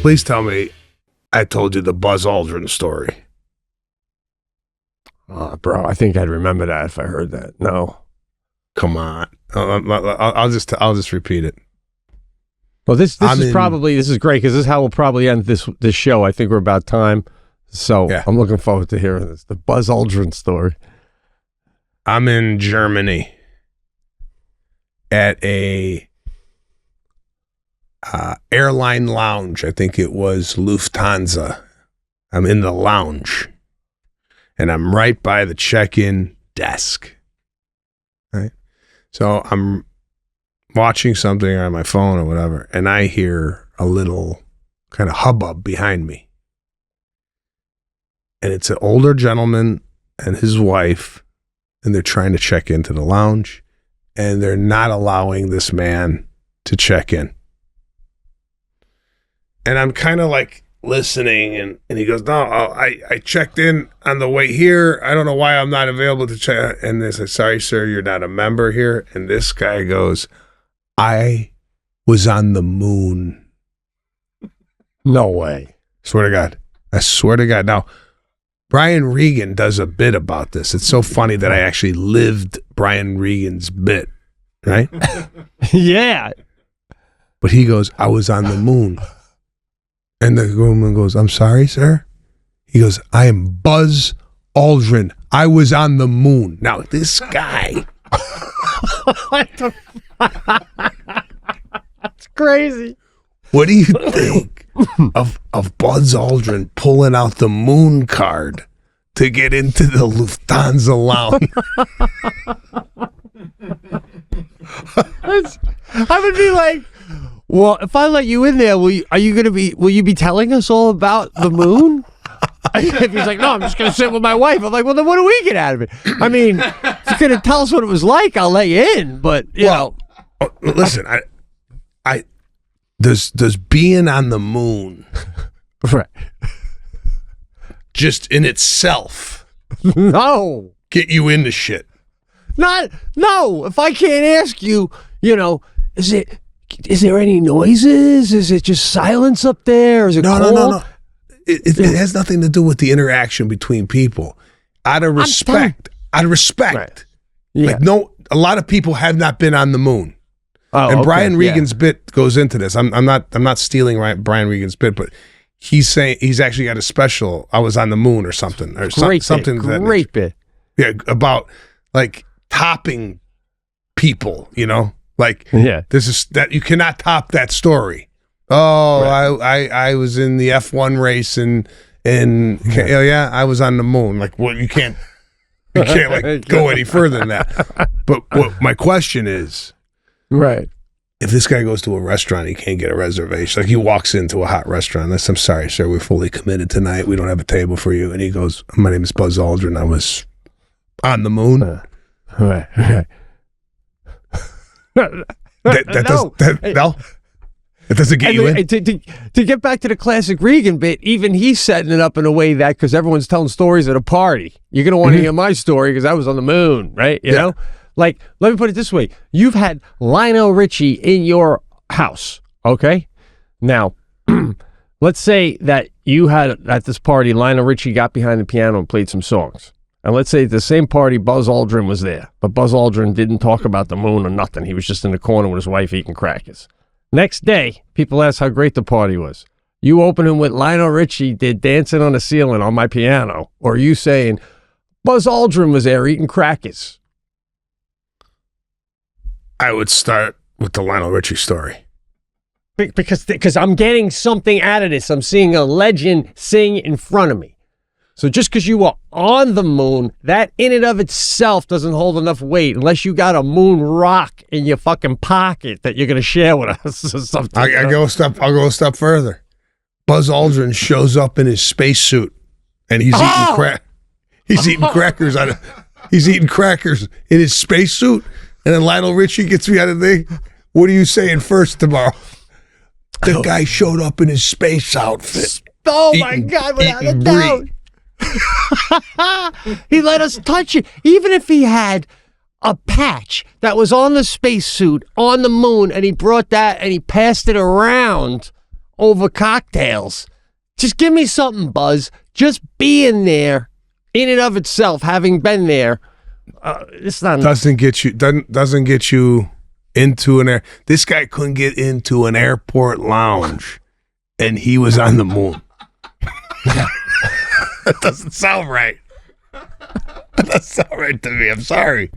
Please tell me I told you the Buzz Aldrin story. Bro, I think I'd remember that if I heard that. No. Come on. I'll just repeat it. Well, this is great because this is how we'll probably end this show. I think we're about time. So yeah. I'm looking forward to hearing this. The Buzz Aldrin story. I'm in Germany at a airline lounge. I think it was Lufthansa. I'm in the lounge. And I'm right by the check-in desk. Right? So I'm watching something on my phone or whatever, and I hear a little kind of hubbub behind me. And it's an older gentleman and his wife, and they're trying to check into the lounge, and they're not allowing this man to check in. And I'm kind of like listening, and he goes, no, I checked in on the way here. I don't know why I'm not available to check. And they say, sorry, sir, you're not a member here. And this guy goes, I was on the moon. No way. Swear to God. I swear to God. Now, Brian Regan does a bit about this. It's so funny that I actually lived Brian Regan's bit, right? Yeah. But he goes, I was on the moon. And the woman goes, I'm sorry, sir? He goes, I am Buzz Aldrin. I was on the moon. Now, this guy. That's crazy. What do you think of Buzz Aldrin pulling out the moon card to get into the Lufthansa lounge? I would be like, well, if I let you in there, will you be telling us all about the moon? If he's like, no, I'm just going to sit with my wife. I'm like, well, then what do we get out of it? I mean, if you're going to tell us what it was like, I'll let you in. But, you know. Listen, does being on the moon, right, just in itself, no, get you into shit? No, if I can't ask you, is there any noises? Is it just silence up there? Is it cold? No. It has nothing to do with the interaction between people. Out of respect. Right. Yeah. Like, no, a lot of people have not been on the moon. Oh, and Brian Regan's bit goes into this. I'm not stealing Brian Regan's bit, but he's saying he's actually got a special. I was on the moon or something, or something. Great bit. Yeah, about like topping people. Like this is that you cannot top that story. Oh, right. I was in the F1 race and I was on the moon. Like, well, you can't like go any further than that. But what my question is. Right. If this guy goes to a restaurant, he can't get a reservation. Like he walks into a hot restaurant. I said, I'm sorry, sir, we're fully committed tonight. We don't have a table for you. And he goes, my name is Buzz Aldrin. I was on the moon. Right. No. It doesn't get you in. To get back to the classic Regan bit, even he's setting it up in a way that because everyone's telling stories at a party. You're going to want to hear my story because I was on the moon, right? You know? Like, let me put it this way. You've had Lionel Richie in your house, okay? Now, let's say that you had, at this party, Lionel Richie got behind the piano and played some songs. And let's say at the same party, Buzz Aldrin was there. But Buzz Aldrin didn't talk about the moon or nothing. He was just in the corner with his wife eating crackers. Next day, people asked how great the party was. You opening with Lionel Richie did Dancing on the Ceiling on my piano. Or you saying, Buzz Aldrin was there eating crackers. I would start with the Lionel Richie story. Because I'm getting something out of this. I'm seeing a legend sing in front of me. So just because you were on the moon, that in and of itself doesn't hold enough weight unless you got a moon rock in your fucking pocket that you're going to share with us or something. I'll go a step further. Buzz Aldrin shows up in his spacesuit and he's eating crackers he's eating crackers in his spacesuit. And then Lionel Richie gets me out of the thing. What are you saying first tomorrow? The guy showed up in his space outfit. Oh my God, without a doubt. He let us touch it. Even if he had a patch that was on the spacesuit on the moon and he brought that and he passed it around over cocktails. Just give me something, Buzz. Just being there, in and of itself, having been there, it's not doesn't get you into an air. This guy couldn't get into an airport lounge, and he was on the moon. That doesn't sound right. That doesn't sound right to me. I'm sorry.